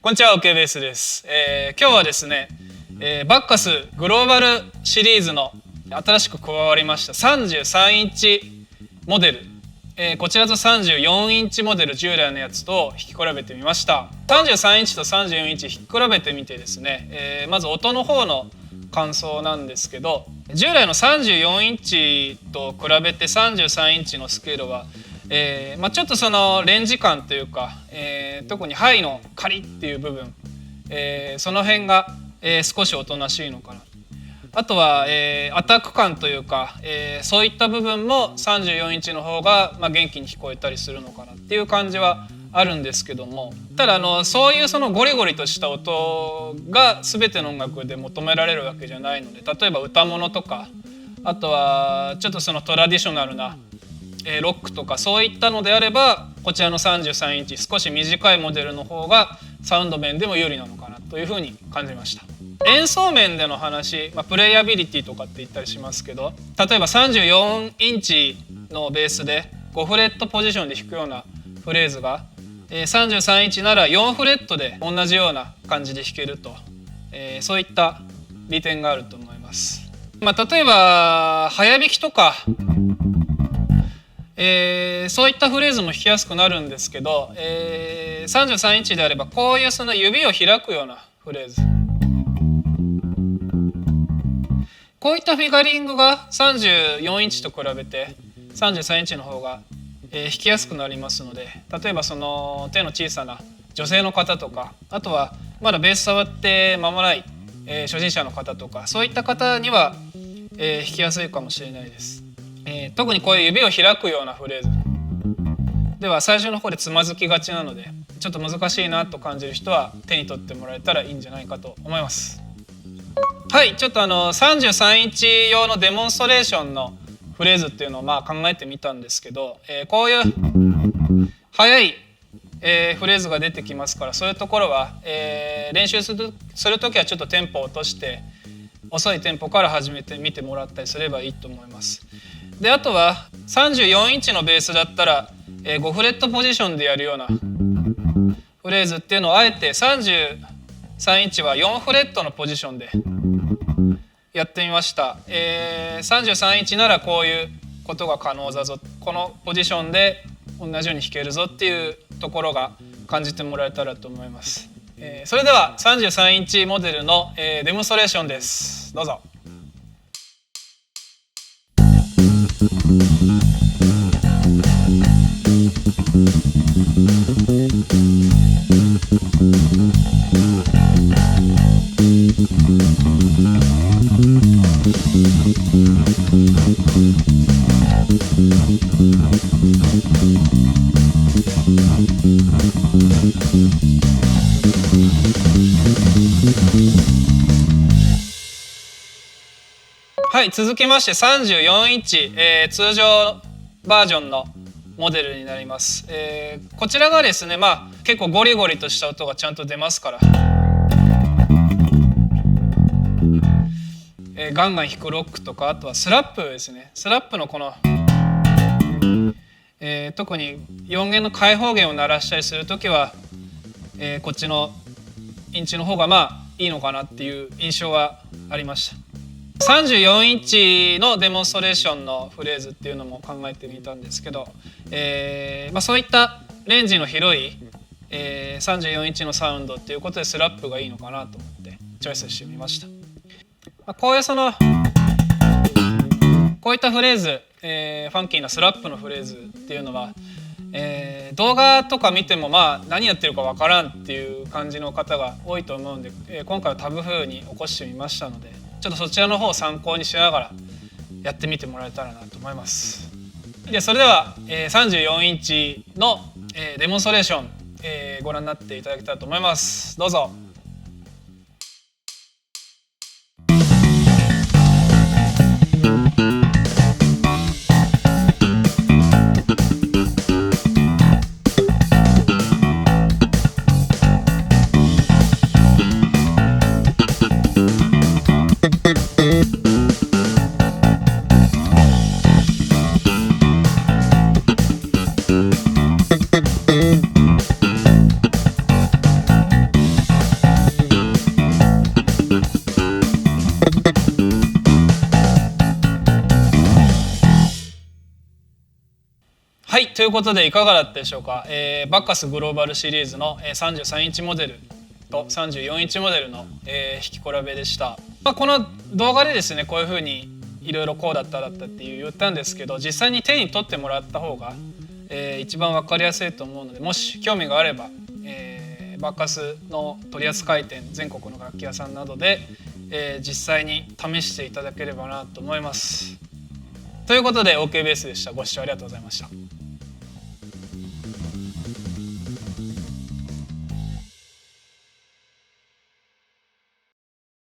こんにちは、OKベースです。今日はですね、バッカスグローバルシリーズの新しく加わりました33インチモデル、こちらと34インチモデル従来のやつと引き比べてみました。33インチと34インチ引き比べてみてですね、まず音の方の感想なんですけど、従来の34インチと比べて33インチのスケールはちょっとそのレンジ感というか、特にハイのカリッっていう部分、その辺が、少しおとなしいのかな。あとは、アタック感というか、そういった部分も34インチの方が、元気に聞こえたりするのかなっていう感じはあるんですけども、ただそういうそのゴリゴリとした音が全ての音楽で求められるわけじゃないので、例えば歌物とか、あとはちょっとそのトラディショナルなロックとかそういったのであれば、こちらの33インチ少し短いモデルの方がサウンド面でも有利なのかなというふうに感じました。演奏面での話、プレイアビリティとかって言ったりしますけど、例えば34インチのベースで5フレットポジションで弾くようなフレーズが33インチなら4フレットで同じような感じで弾けると、そういった利点があると思います。例えば早弾きとかそういったフレーズも弾きやすくなるんですけど、33インチであればこういうその指を開くようなフレーズ、こういったフィガリングが34インチと比べて33インチの方が、弾きやすくなりますので、例えばその手の小さな女性の方とか、あとはまだベース触って間もない、初心者の方とか、そういった方には、弾きやすいかもしれないです。特にこういう指を開くようなフレーズでは最初の方でつまずきがちなので、ちょっと難しいなと感じる人は手に取ってもらえたらいいんじゃないかと思います。はい、ちょっと33インチ用のデモンストレーションのフレーズっていうのを考えてみたんですけど、こういう速い、フレーズが出てきますから、そういうところは、練習する時はちょっとテンポを落として遅いテンポから始めてみてもらったりすればいいと思います。で、あとは34インチのベースだったら、5フレットポジションでやるようなフレーズっていうのをあえて33インチは4フレットのポジションでやってみました。33インチならこういうことが可能だぞ、このポジションで同じように弾けるぞっていうところが感じてもらえたらと思います。それでは33インチモデルの、デモンストレーションです。どうぞ。はい、続きまして34インチ、通常バージョンのモデルになります。こちらがですね、結構ゴリゴリとした音がちゃんと出ますから、ガンガン弾くロックとか、あとはスラップですね。スラップのこの、特に4弦の開放弦を鳴らしたりするときは、こっちのインチの方がいいのかなっていう印象はありました。34インチのデモンストレーションのフレーズっていうのも考えてみたんですけど、そういったレンジの広い、34インチのサウンドっていうことでスラップがいいのかなと思ってチョイスしてみました。こういうこういったフレーズ、ファンキーなスラップのフレーズっていうのは、動画とか見ても何やってるかわからんっていう感じの方が多いと思うんで、今回はタブ風に起こしてみましたので、ちょっとそちらの方を参考にしながらやってみてもらえたらなと思います。で、それでは、34インチの、デモンストレーション、ご覧になっていただけたらと思います。どうぞ。ということでいかがだったでしょうか。バッカスグローバルシリーズの33インチモデルと34インチモデルの弾き比べでした。この動画でですねこういうふうにいろいろこうだったって言ったんですけど、実際に手に取ってもらった方が一番分かりやすいと思うので、もし興味があればバッカスの取扱店全国の楽器屋さんなどで実際に試していただければなと思います。ということで OK ベースでした。ご視聴ありがとうございました。